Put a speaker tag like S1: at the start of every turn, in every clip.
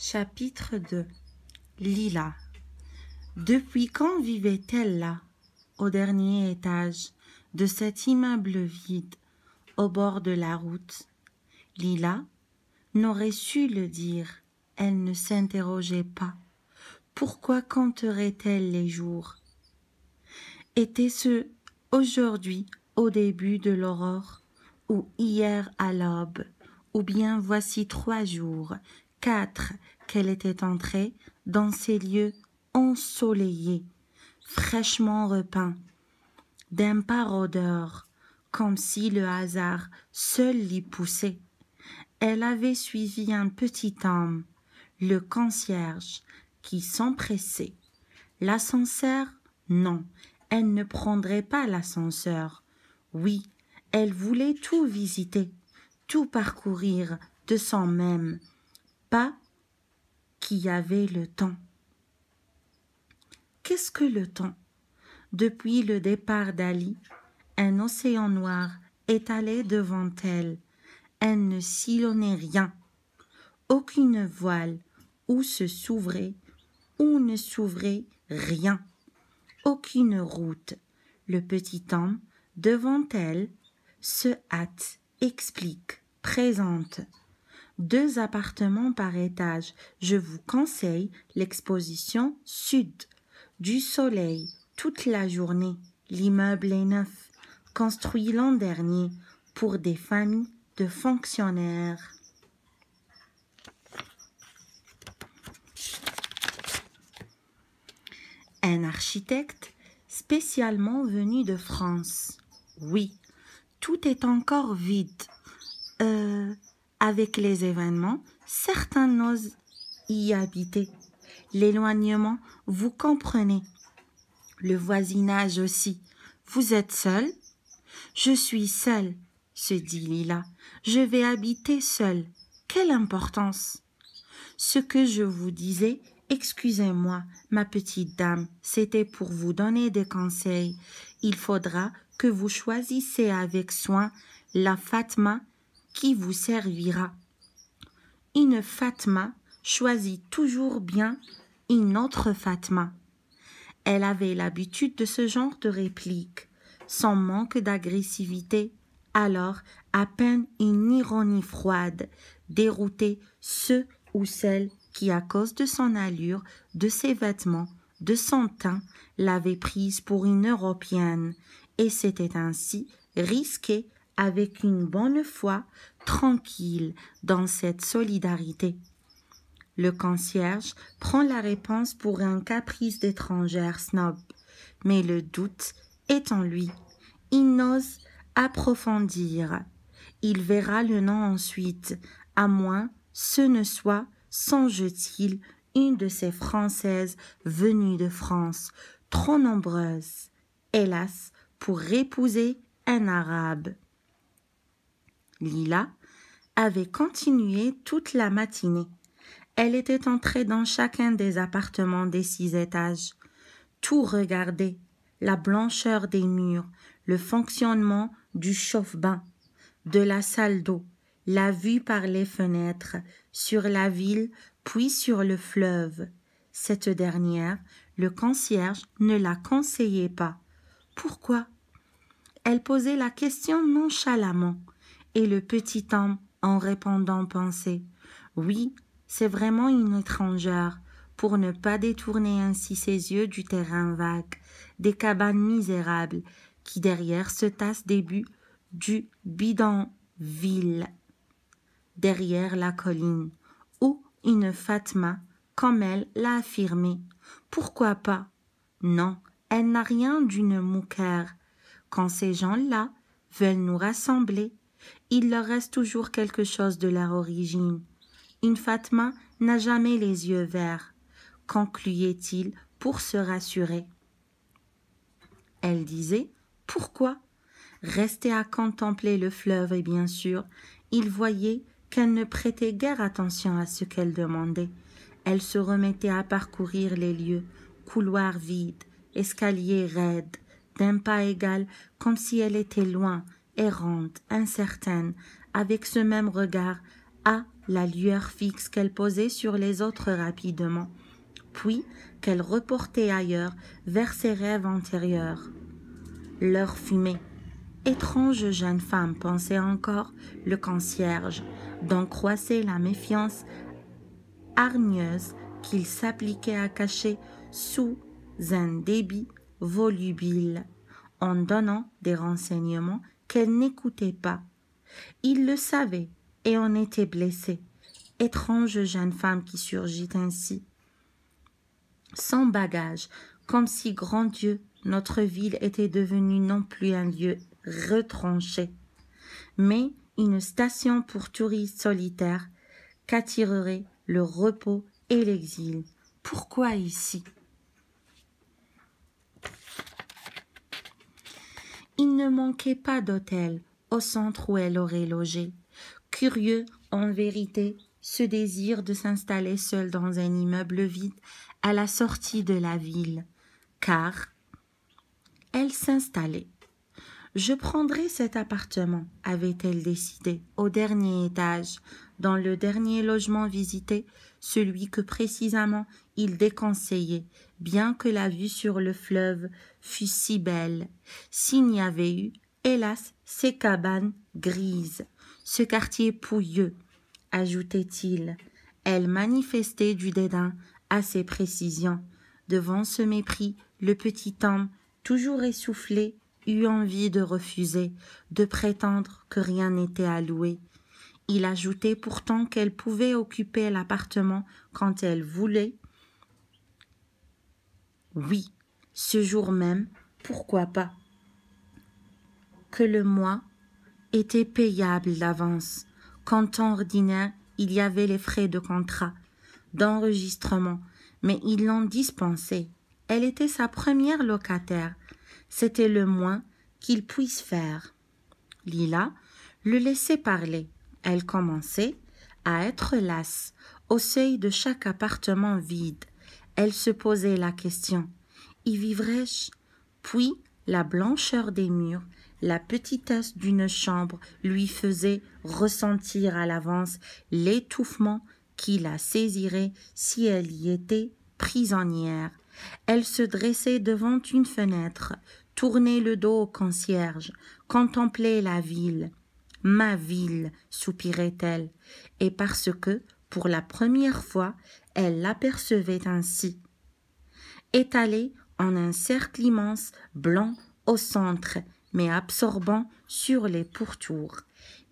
S1: Chapitre 2. Lila. Depuis quand vivait-elle là, au dernier étage de cet immeuble vide, au bord de la route? Lila n'aurait su le dire, elle ne s'interrogeait pas. Pourquoi compterait-elle les jours? Était-ce aujourd'hui, au début de l'aurore, ou hier à l'aube, ou bien voici 3 jours, 4, qu'elle était entrée dans ces lieux ensoleillés, fraîchement repeints, d'un par odeur, comme si le hasard seul l'y poussait. Elle avait suivi un petit homme, le concierge, qui s'empressait. L'ascenseur, non, elle ne prendrait pas l'ascenseur. Oui, elle voulait tout visiter, tout parcourir de son même pas qui avait le temps. Qu'est-ce que le temps? Depuis le départ d'Ali, un océan noir étalé devant elle. Elle ne sillonnait rien. Aucune voile, où se s'ouvrait, ou ne s'ouvrait rien. Aucune route. Le petit homme, devant elle, se hâte, explique, présente. 2 appartements par étage. Je vous conseille l'exposition sud. Du soleil toute la journée. L'immeuble est neuf, construit l'an dernier pour des familles de fonctionnaires. Un architecte spécialement venu de France. Oui, tout est encore vide. Avec les événements, certains n'osent y habiter. L'éloignement, vous comprenez. Le voisinage aussi. Vous êtes seul? Je suis seule, se dit Lila. Je vais habiter seule. Quelle importance? Ce que je vous disais, excusez-moi, ma petite dame, c'était pour vous donner des conseils. Il faudra que vous choisissiez avec soin la Fatma qui vous servira. Une Fatma choisit toujours bien une autre Fatma. Elle avait l'habitude de ce genre de réplique, son manque d'agressivité, alors à peine une ironie froide, déroutait ceux ou celles qui, à cause de son allure, de ses vêtements, de son teint, l'avaient prise pour une Européenne, et s'était ainsi risquée avec une bonne foi tranquille dans cette solidarité. Le concierge prend la réponse pour un caprice d'étrangère snob, mais le doute est en lui. Il n'ose approfondir. Il verra le nom ensuite, à moins ce ne soit, songe-t-il, une de ces Françaises venues de France, trop nombreuses, hélas, pour épouser un Arabe. Lila avait continué toute la matinée. Elle était entrée dans chacun des appartements des 6 étages. Tout regardait, la blancheur des murs, le fonctionnement du chauffe-bain, de la salle d'eau, la vue par les fenêtres, sur la ville, puis sur le fleuve. Cette dernière, le concierge ne la conseillait pas. Pourquoi? Elle posait la question nonchalamment, et le petit homme, en répondant, pensait « Oui, c'est vraiment une étrangère, pour ne pas détourner ainsi ses yeux du terrain vague, des cabanes misérables, qui derrière se tassent du bidonville, derrière la colline, ou une Fatma, comme elle l'a affirmé. Pourquoi pas? Non, elle n'a rien d'une mouquère. Quand ces gens-là veulent nous rassembler, il leur reste toujours quelque chose de leur origine. Une Fatma n'a jamais les yeux verts, concluait-il pour se rassurer. Elle disait « Pourquoi ?» Resté à contempler le fleuve et bien sûr, il voyait qu'elle ne prêtait guère attention à ce qu'elle demandait. Elle se remettait à parcourir les lieux, couloirs vides, escaliers raides, d'un pas égal, comme si elle était loin, errante, incertaine, avec ce même regard la lueur fixe qu'elle posait sur les autres rapidement, puis qu'elle reportait ailleurs vers ses rêves antérieurs. L'heure fumait. Étrange jeune femme, pensait encore le concierge, dont croissait la méfiance hargneuse qu'il s'appliquait à cacher sous un débit volubile, en donnant des renseignements qu'elle n'écoutait pas. Il le savait et en était blessé. Étrange jeune femme qui surgit ainsi, sans bagage, comme si, grand Dieu, notre ville était devenue non plus un lieu retranché, mais une station pour touristes solitaires qu'attirerait le repos et l'exil. Pourquoi ici? Il ne manquait pas d'hôtel au centre où elle aurait logé. Curieux, en vérité, ce désir de s'installer seule dans un immeuble vide à la sortie de la ville, car elle s'installait. Je prendrai cet appartement, avait-elle décidé, au dernier étage, dans le dernier logement visité, celui que précisément il déconseillait, bien que la vue sur le fleuve fût si belle. S'il n'y avait eu, hélas, ces cabanes grises, ce quartier pouilleux, ajoutait-il. Elle manifestait du dédain à ces précisions. Devant ce mépris, le petit homme, toujours essoufflé, eut envie de refuser, de prétendre que rien n'était à louer. Il ajoutait pourtant qu'elle pouvait occuper l'appartement quand elle voulait. Oui, ce jour même, pourquoi pas? Que le mois était payable d'avance. Qu'en temps ordinaire, il y avait les frais de contrat, d'enregistrement, mais ils l'ont dispensé. Elle était sa première locataire. C'était le moins qu'il puisse faire. Lila le laissait parler. Elle commençait à être lasse. Au seuil de chaque appartement vide, elle se posait la question: y vivrais-je? Puis la blancheur des murs, la petitesse d'une chambre lui faisait ressentir à l'avance l'étouffement qui la saisirait si elle y était prisonnière. Elle se dressait devant une fenêtre, tournait le dos au concierge, contemplait la ville. « Ma ville » soupirait-elle, et parce que, pour la première fois, elle l'apercevait ainsi. Étalée en un cercle immense, blanc au centre, mais absorbant sur les pourtours,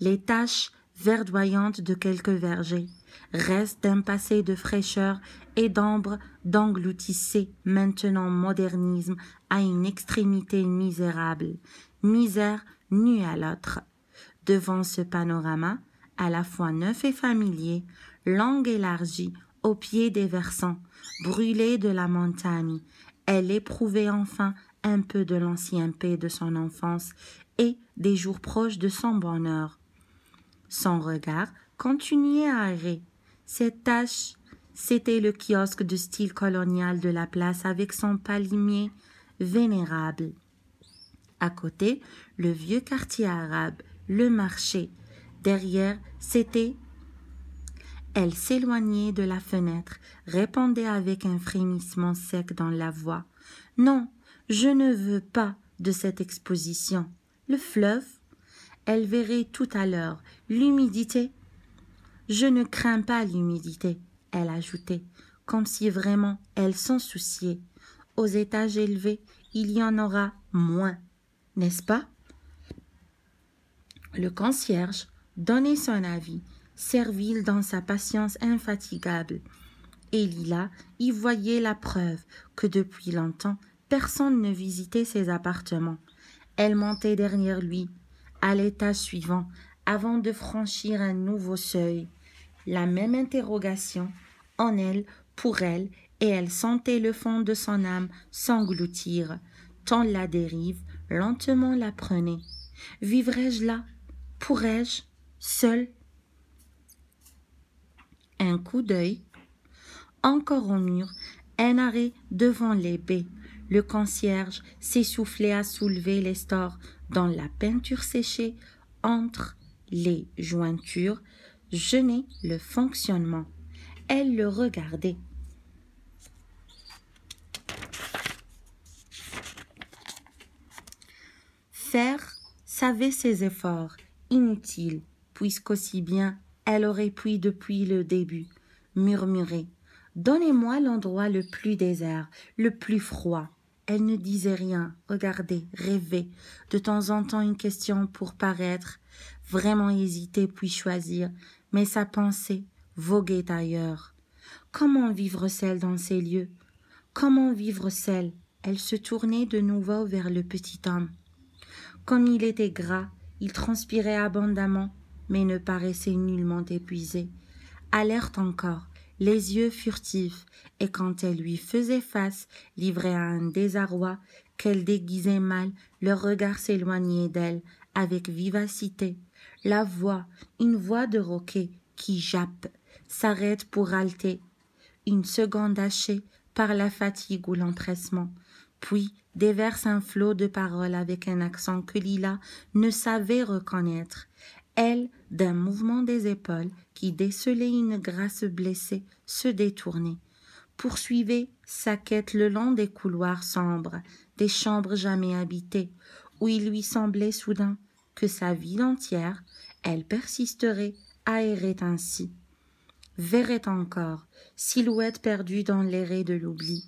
S1: les taches verdoyantes de quelques vergers, restes d'un passé de fraîcheur et d'ambre d'engloutissait maintenant modernisme à une extrémité misérable, misère nue à l'autre. Devant ce panorama, à la fois neuf et familier, longue élargie, au pied des versants, brûlée de la montagne, elle éprouvait enfin un peu de l'ancien paix de son enfance et des jours proches de son bonheur. Son regard continuait à errer. Cette tache, c'était le kiosque de style colonial de la place avec son palmier vénérable. À côté, le vieux quartier arabe, le marché. Derrière, c'était... Elle s'éloignait de la fenêtre, répondait avec un frémissement sec dans la voix. « Non, je ne veux pas de cette exposition. Le fleuve, elle verrait tout à l'heure. L'humidité. Je ne crains pas l'humidité, elle ajoutait, comme si vraiment elle s'en souciait. Aux étages élevés, il y en aura moins, n'est-ce pas? Le concierge donnait son avis, servile dans sa patience infatigable. Et Lila y voyait la preuve que depuis longtemps, personne ne visitait ses appartements. Elle montait derrière lui, à l'étage suivant, avant de franchir un nouveau seuil. La même interrogation en elle, pour elle, et elle sentait le fond de son âme s'engloutir, tant la dérive lentement la prenait. Vivrais-je là? Pourrais-je? Seule? Un coup d'œil, encore au mur, un arrêt devant les baies. Le concierge s'essoufflait à soulever les stores dont la peinture séchée entre les jointures gênait le fonctionnement. Elle le regardait. Faire savait ses efforts, inutiles, puisqu'aussi bien elle aurait pu depuis le début murmurer « Donnez-moi l'endroit le plus désert, le plus froid ». Elle ne disait rien, regardait, rêvait, de temps en temps une question pour paraître, vraiment hésiter puis choisir, mais sa pensée voguait ailleurs. Comment vivre seule dans ces lieux? Comment vivre seule? Elle se tournait de nouveau vers le petit homme. Comme il était gras, il transpirait abondamment, mais ne paraissait nullement épuisé. Alerte encore, les yeux furtifs, et quand elle lui faisait face, livrée à un désarroi qu'elle déguisait mal, le regard s'éloignait d'elle avec vivacité. La voix, une voix de roquet qui jappe, s'arrête pour halter, une seconde hachée par la fatigue ou l'empressement, puis déverse un flot de paroles avec un accent que Lila ne savait reconnaître. Elle, d'un mouvement des épaules qui décelait une grâce blessée, se détournait, poursuivait sa quête le long des couloirs sombres, des chambres jamais habitées, où il lui semblait soudain que sa vie entière, elle persisterait à errer ainsi. Verrait encore, silhouette perdue dans les raies de l'oubli,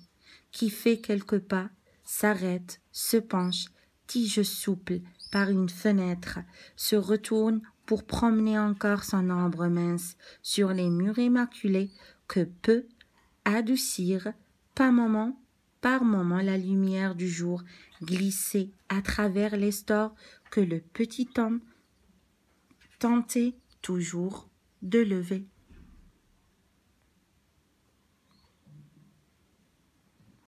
S1: qui fait quelques pas, s'arrête, se penche, tige souple par une fenêtre, se retourne pour promener encore son ombre mince sur les murs immaculés que peut adoucir par moment la lumière du jour glisser à travers les stores que le petit homme tentait toujours de lever.